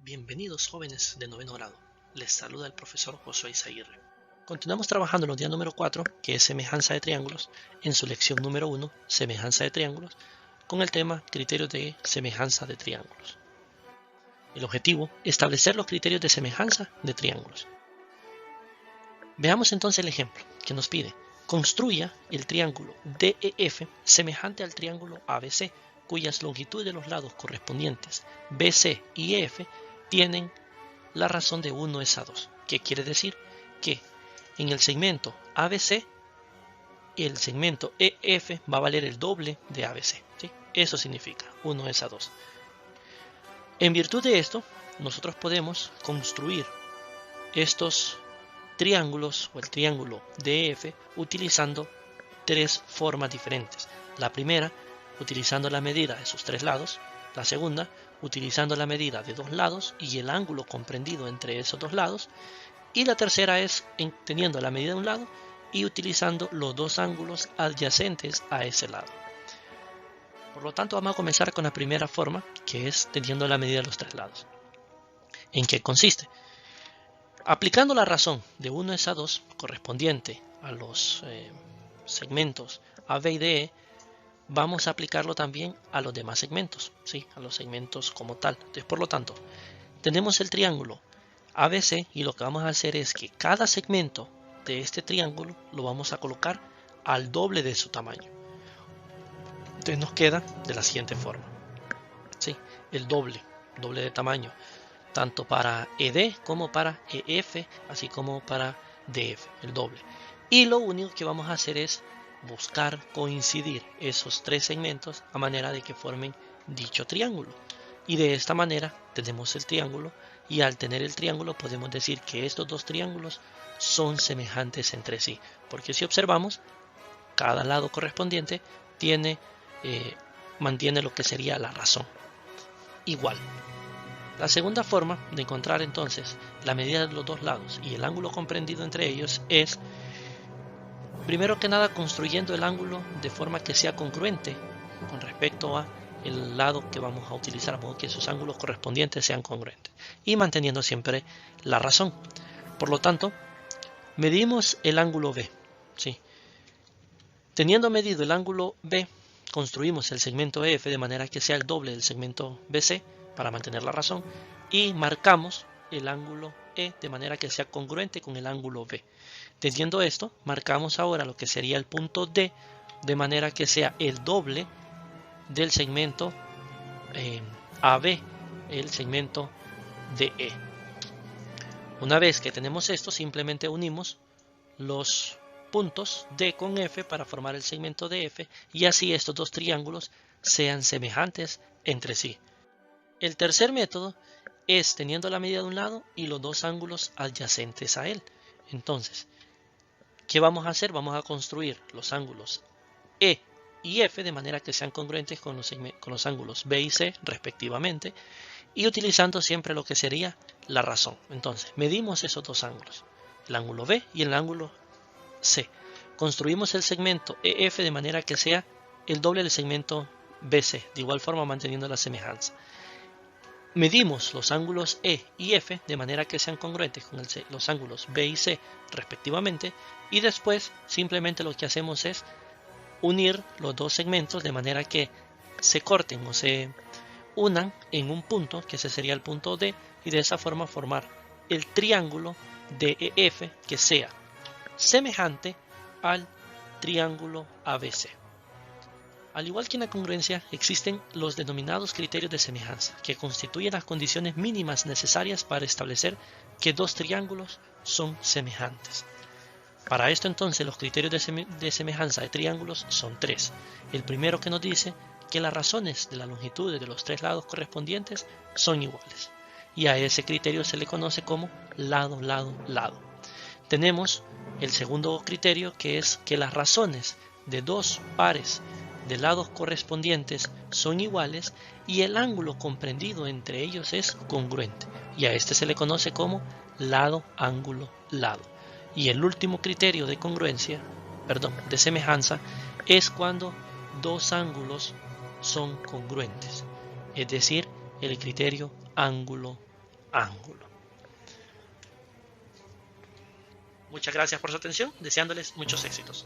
Bienvenidos jóvenes de noveno grado, les saluda el profesor Josué Izaguirre. Continuamos trabajando en el día número 4, que es semejanza de triángulos, en su lección número 1, semejanza de triángulos, con el tema criterios de semejanza de triángulos. El objetivo, establecer los criterios de semejanza de triángulos. Veamos entonces el ejemplo que nos pide. Construya el triángulo DEF semejante al triángulo ABC, cuyas longitudes de los lados correspondientes BC y EF tienen la razón de 1 es a 2. ¿Qué quiere decir? Que en el segmento ABC, el segmento EF va a valer el doble de ABC. ¿Sí? Eso significa 1 es a 2. En virtud de esto, nosotros podemos construir estos triángulos o el triángulo DEF utilizando tres formas diferentes. La primera, utilizando la medida de sus tres lados. La segunda, utilizando la medida de dos lados y el ángulo comprendido entre esos dos lados. Y la tercera es teniendo la medida de un lado y utilizando los dos ángulos adyacentes a ese lado. Por lo tanto, vamos a comenzar con la primera forma, que es teniendo la medida de los tres lados. ¿En qué consiste? Aplicando la razón de 1 es a 2 correspondiente a los segmentos AB y DE, vamos a aplicarlo también a los demás segmentos, ¿sí? A los segmentos como tal. Entonces, por lo tanto, tenemos el triángulo ABC y lo que vamos a hacer es que cada segmento de este triángulo lo vamos a colocar al doble de su tamaño. Entonces nos queda de la siguiente forma, ¿sí? El doble de tamaño, tanto para ED como para EF, así como para DF, el doble. Y lo único que vamos a hacer es buscar coincidir esos tres segmentos a manera de que formen dicho triángulo. Y de esta manera tenemos el triángulo, y al tener el triángulo podemos decir que estos dos triángulos son semejantes entre sí, porque si observamos, cada lado correspondiente mantiene lo que sería la razón igual. La segunda forma de encontrar entonces la medida de los dos lados y el ángulo comprendido entre ellos es, primero que nada, construyendo el ángulo de forma que sea congruente con respecto a el lado que vamos a utilizar, para que sus ángulos correspondientes sean congruentes y manteniendo siempre la razón. Por lo tanto, medimos el ángulo B, ¿sí? Teniendo medido el ángulo B, construimos el segmento EF de manera que sea el doble del segmento BC para mantener la razón, y marcamos el ángulo E de manera que sea congruente con el ángulo B. Teniendo esto, marcamos ahora lo que sería el punto D de manera que sea el doble del segmento AB, el segmento DE. Una vez que tenemos esto, simplemente unimos los puntos D con F para formar el segmento DF, y así estos dos triángulos sean semejantes entre sí. El tercer método es teniendo la medida de un lado y los dos ángulos adyacentes a él. Entonces, ¿qué vamos a hacer? Vamos a construir los ángulos E y F de manera que sean congruentes con los ángulos B y C respectivamente, y utilizando siempre lo que sería la razón. Entonces, medimos esos dos ángulos, el ángulo B y el ángulo C. Construimos el segmento EF de manera que sea el doble del segmento BC, de igual forma manteniendo la semejanza. Medimos los ángulos E y F de manera que sean congruentes con los ángulos B y C respectivamente, y después simplemente lo que hacemos es unir los dos segmentos de manera que se corten o se unan en un punto, que ese sería el punto D, y de esa forma formar el triángulo DEF que sea semejante al triángulo ABC. Al igual que en la congruencia, existen los denominados criterios de semejanza, que constituyen las condiciones mínimas necesarias para establecer que dos triángulos son semejantes. Para esto entonces los criterios de semejanza de triángulos son tres. El primero, que nos dice que las razones de la longitud de los tres lados correspondientes son iguales, y a ese criterio se le conoce como lado, lado, lado. Tenemos el segundo criterio, que es que las razones de dos pares de lados correspondientes son iguales y el ángulo comprendido entre ellos es congruente, y a este se le conoce como lado, ángulo, lado. Y el último criterio de de semejanza, es cuando dos ángulos son congruentes, es decir, el criterio ángulo, ángulo. Muchas gracias por su atención, deseándoles muchos éxitos.